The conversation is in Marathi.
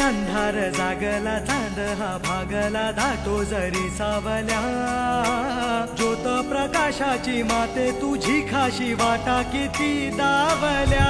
अंधार जागला चांद हा भागला दाटो जरी सावल्या ज्योत प्रकाशाची माते तुझी खाशी वाटा किती दावल्या